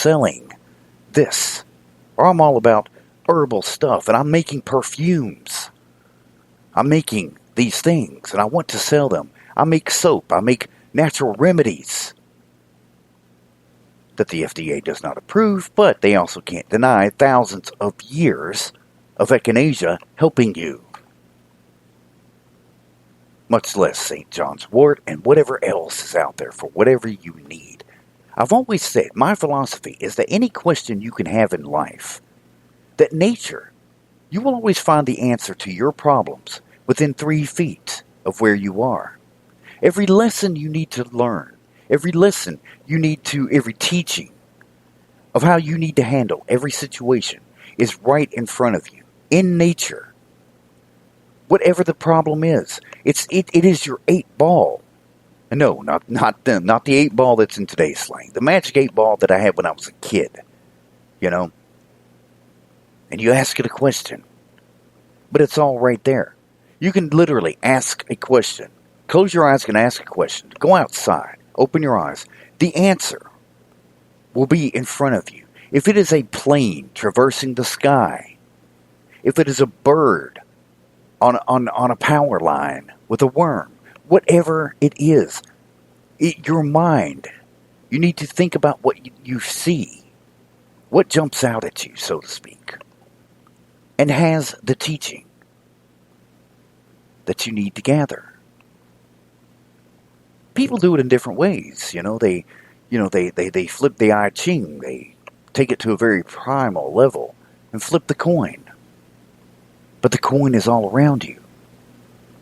selling this, or I'm all about herbal stuff, and I'm making perfumes. I'm making these things, and I want to sell them. I make soap. I make natural remedies that the FDA does not approve, but they also can't deny thousands of years of echinacea helping you. Much less St. John's wort and whatever else is out there for whatever you need. I've always said my philosophy is that any question you can have in life, that nature, you will always find the answer to your problems within 3 feet of where you are. Every lesson you need to learn, every teaching of how you need to handle every situation is right in front of you, in nature. Whatever the problem is, it is your 8-ball. No, not the 8-ball that's in today's slang. The magic 8-ball that I had when I was a kid. And you ask it a question. But it's all right there. You can literally ask a question. Close your eyes and ask a question. Go outside. Open your eyes. The answer will be in front of you. If it is a plane traversing the sky, if it is a bird on a power line with a worm, whatever it is, your mind, you need to think about what you see, what jumps out at you, so to speak, and has the teaching that you need to gather. People do it in different ways. They flip the I Ching. They take it to a very primal level and flip the coin. But the coin is all around you.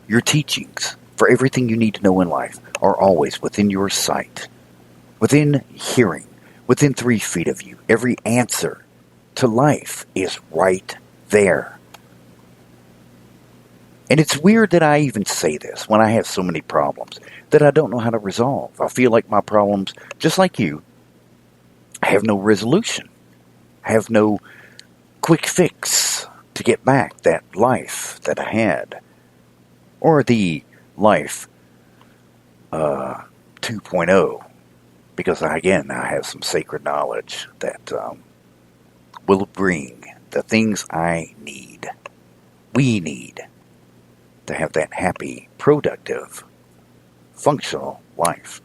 Your teachings for everything you need to know in life are always within your sight, within hearing, within 3 feet of you. Every answer to life is right there. And it's weird that I even say this when I have so many problems that I don't know how to resolve. I feel like my problems, just like you, have no resolution. Have no quick fix to get back that life that I had. Or the life 2.0. Because I have some sacred knowledge that will bring the things I need. We need to have that happy, productive, functional life.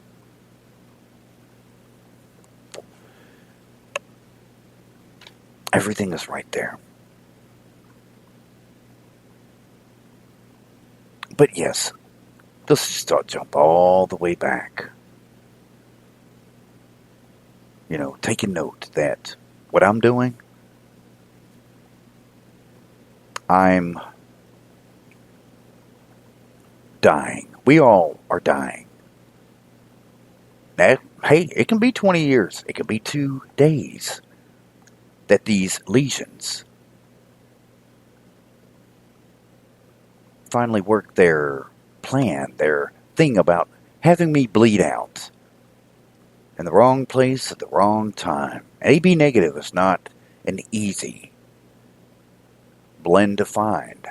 Everything is right there. But yes, let's just jump all the way back. Taking note that what I'm doing, I'm dying. We all are dying. Now, hey, it can be 20 years. It can be 2 days that these lesions finally work their plan, their thing about having me bleed out in the wrong place at the wrong time. AB negative is not an easy blend to find.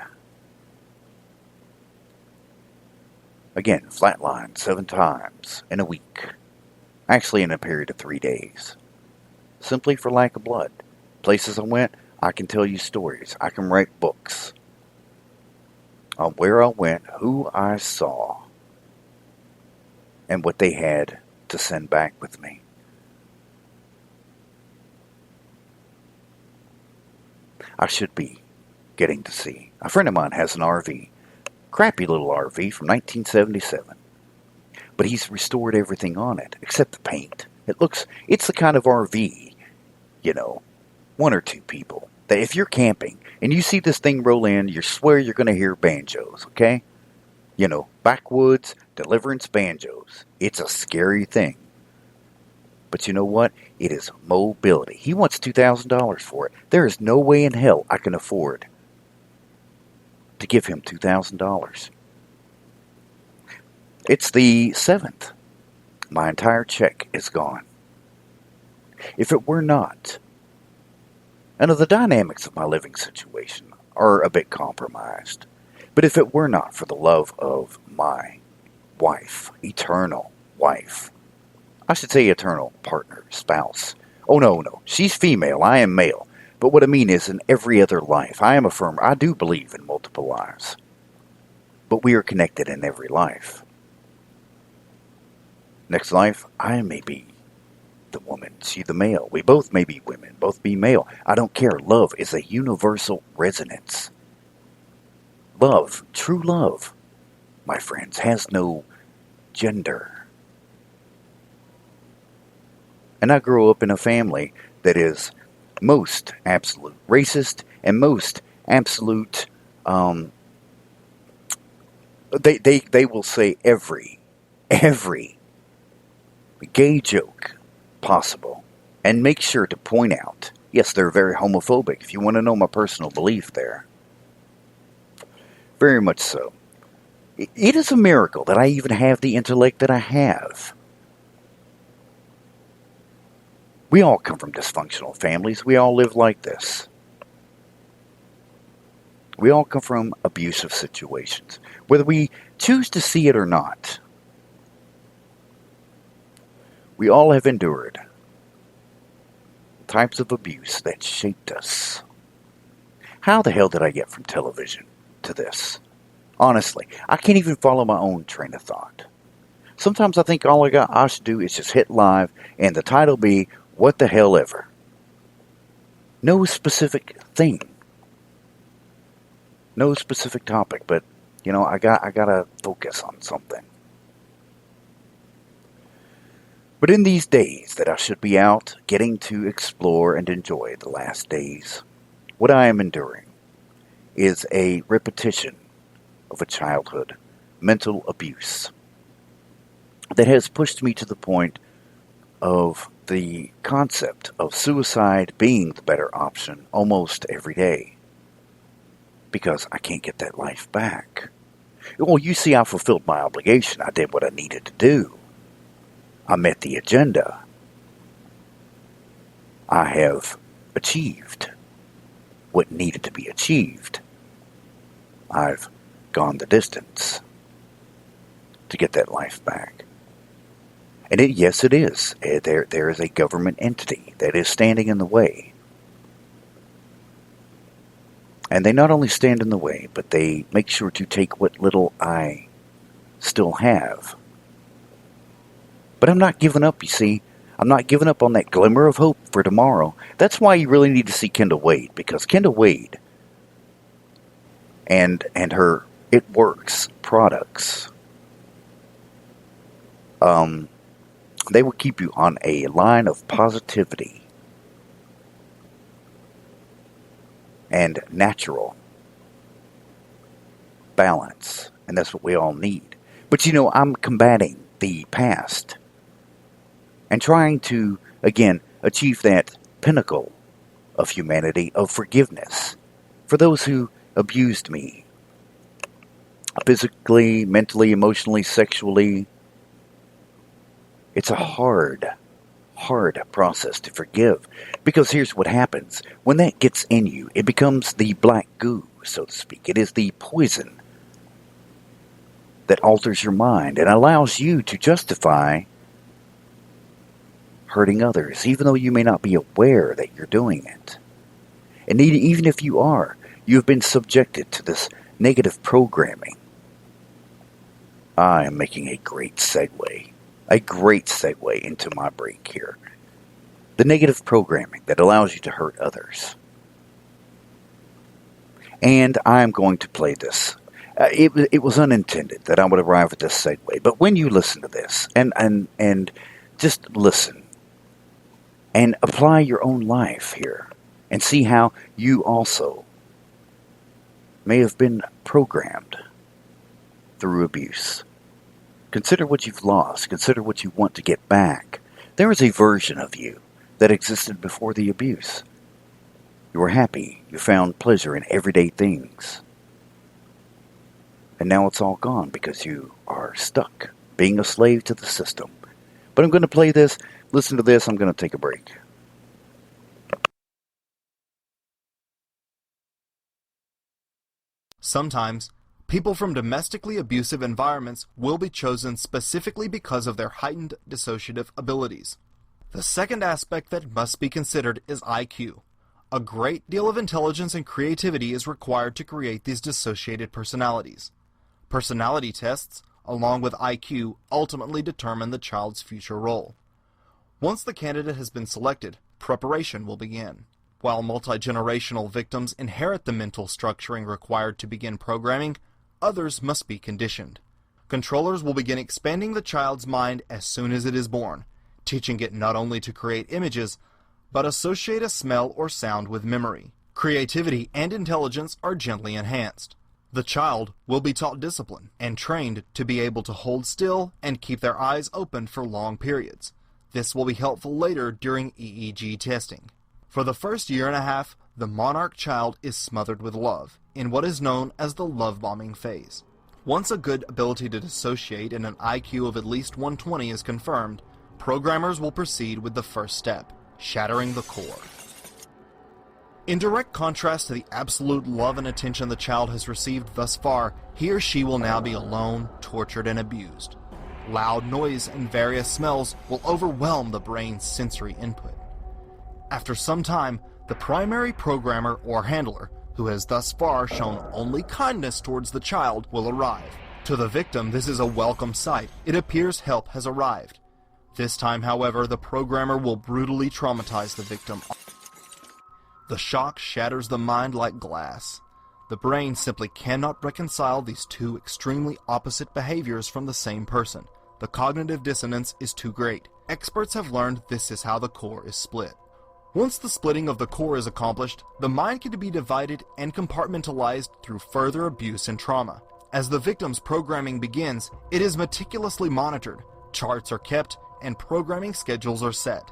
Again, flatline 7 times in a week. Actually in a period of 3 days. Simply for lack of blood. Places I went, I can tell you stories. I can write books on where I went, who I saw, and what they had to send back with me. I should be getting to see. A friend of mine has an RV. Crappy little RV from 1977. But he's restored everything on it, except the paint. It's the kind of RV, 1 or 2 people, that if you're camping and you see this thing roll in, you swear you're going to hear banjos, okay? Backwoods, deliverance banjos. It's a scary thing. But you know what? It is mobility. He wants $2,000 for it. There is no way in hell I can afford to give him $2,000. It's the 7th. My entire check is gone. If it were not, I know the dynamics of my living situation are a bit compromised, but if it were not for the love of my wife, eternal wife, I should say eternal partner, spouse, Oh, no, no. She's female. I am male. But what I mean is, in every other life, I am affirmer. I do believe in multiple lives. But we are connected in every life. Next life, I may be the woman, she the male. We both may be women, both be male. I don't care. Love is a universal resonance. Love, true love, my friends, has no gender. And I grew up in a family that is most absolute racist and most absolute, they will say every gay joke possible and make sure to point out, yes, they're very homophobic. If you want to know my personal belief there, very much so. It is a miracle that I even have the intellect that I have. We all come from dysfunctional families. We all live like this. We all come from abusive situations, whether we choose to see it or not. We all have endured types of abuse that shaped us. How the hell did I get from television to this? Honestly, I can't even follow my own train of thought. Sometimes I think all I should do is just hit live and the title be, What the Hell Ever. No specific thing. No specific topic, but, I gotta focus on something. But in these days that I should be out, getting to explore and enjoy the last days, what I am enduring is a repetition of a childhood mental abuse that has pushed me to the point of the concept of suicide being the better option almost every day. Because I can't get that life back. Well, you see, I fulfilled my obligation. I did what I needed to do. I met the agenda. I have achieved what needed to be achieved. I've gone the distance to get that life back. And yes, it is. There is a government entity that is standing in the way. And they not only stand in the way, but they make sure to take what little I still have. But I'm not giving up, you see. I'm not giving up on that glimmer of hope for tomorrow. That's why you really need to see Kendall Wade, because Kendall Wade and her It Works products, they will keep you on a line of positivity and natural balance. And that's what we all need. But I'm combating the past and trying to, again, achieve that pinnacle of humanity, of forgiveness for those who abused me physically, mentally, emotionally, sexually. It's a hard process to forgive, because here's what happens. When that gets in you, it becomes the black goo, so to speak. It is the poison that alters your mind and allows you to justify hurting others, even though you may not be aware that you're doing it. And even if you are, you've been subjected to this negative programming. I am making a great segue into my break here. The negative programming that allows you to hurt others. And I'm going to play this. It was unintended that I would arrive at this segue, but when you listen to this, and just listen, and apply your own life here, and see how you also may have been programmed through abuse. Consider what you've lost. Consider what you want to get back. There is a version of you that existed before the abuse. You were happy. You found pleasure in everyday things. And now it's all gone because you are stuck, being a slave to the system. But I'm going to play this. Listen to this. I'm going to take a break. Sometimes, people from domestically abusive environments will be chosen specifically because of their heightened dissociative abilities. The second aspect that must be considered is IQ. A great deal of intelligence and creativity is required to create these dissociated personalities. Personality tests, along with IQ, ultimately determine the child's future role. Once the candidate has been selected, preparation will begin. While multi-generational victims inherit the mental structuring required to begin programming, others must be conditioned. Controllers will begin expanding the child's mind as soon as it is born, teaching it not only to create images, but associate a smell or sound with memory. Creativity and intelligence are gently enhanced. The child will be taught discipline and trained to be able to hold still and keep their eyes open for long periods. This will be helpful later during EEG testing. For the first year and a half, the monarch child is smothered with love, in what is known as the love bombing phase. Once a good ability to dissociate and an IQ of at least 120 is confirmed, programmers will proceed with the first step, shattering the core. In direct contrast to the absolute love and attention the child has received thus far, he or she will now be alone, tortured, and abused. Loud noise and various smells will overwhelm the brain's sensory input. After some time, the primary programmer or handler, who has thus far shown only kindness towards the child, will arrive. To the victim, this is a welcome sight. It appears help has arrived. This time, however, the programmer will brutally traumatize the victim. The shock shatters the mind like glass. The brain simply cannot reconcile these two extremely opposite behaviors from the same person. The cognitive dissonance is too great. Experts have learned this is how the core is split. Once the splitting of the core is accomplished, the mind can be divided and compartmentalized through further abuse and trauma. As the victim's programming begins, it is meticulously monitored, charts are kept, and programming schedules are set.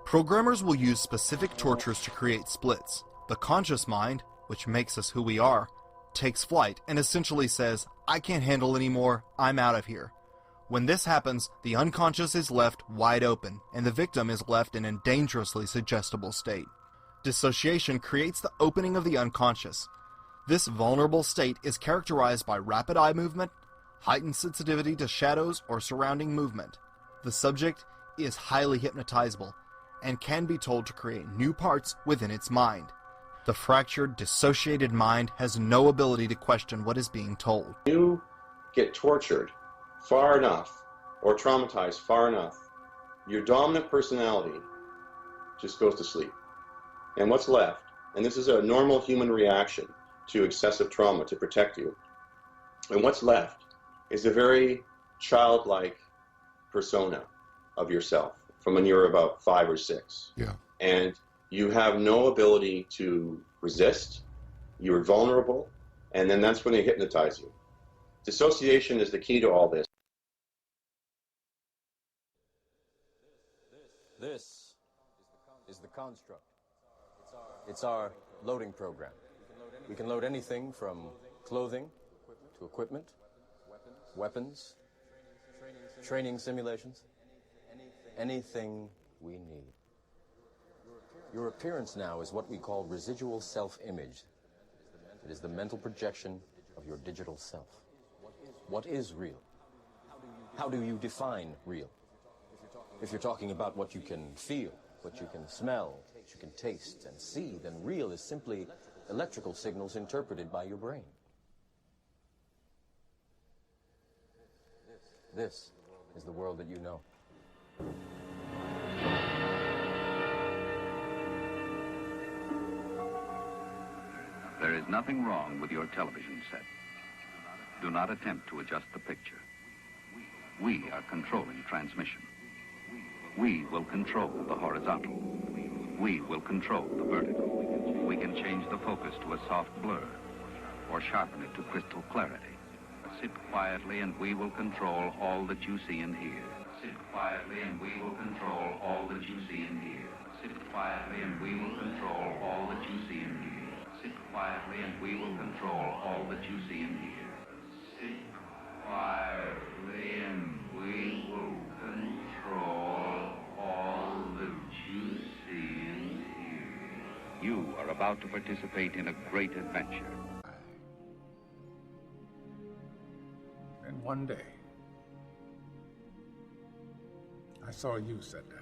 Programmers will use specific tortures to create splits. The conscious mind, which makes us who we are, takes flight and essentially says, "I can't handle anymore, I'm out of here." When this happens, the unconscious is left wide open, and the victim is left in a dangerously suggestible state. Dissociation creates the opening of the unconscious. This vulnerable state is characterized by rapid eye movement, heightened sensitivity to shadows or surrounding movement. The subject is highly hypnotizable, and can be told to create new parts within its mind. The fractured, dissociated mind has no ability to question what is being told. You get tortured far enough, or traumatized far enough, your dominant personality just goes to sleep. And what's left, and this is a normal human reaction to excessive trauma to protect you, and what's left is a very childlike persona of yourself from when you were about 5 or 6. Yeah. And you have no ability to resist, you're vulnerable, and then that's when they hypnotize you. Dissociation is the key to all this. This is the construct. It's our loading program. We can load anything from clothing to equipment, weapons, training simulations, anything we need. Your appearance now is what we call residual self-image. It is the mental projection of your digital self. What is real? How do you define real? If you're talking about what you can feel, what you can smell, what you can taste and see, then real is simply electrical signals interpreted by your brain. This is the world that you know. There is nothing wrong with your television set. Do not attempt to adjust the picture. We are controlling transmission. We will control the horizontal. We will control the vertical. We can change the focus to a soft blur or sharpen it to crystal clarity. Sit quietly and we will control all that you see and hear. Sit quietly and we will control all that you see and hear. Sit quietly and we will control all that you see and hear. Sit quietly and we will control all that you see and hear. Sit quietly and we will control all that you see and hear. You are about to participate in a great adventure. And one day, I saw you said that.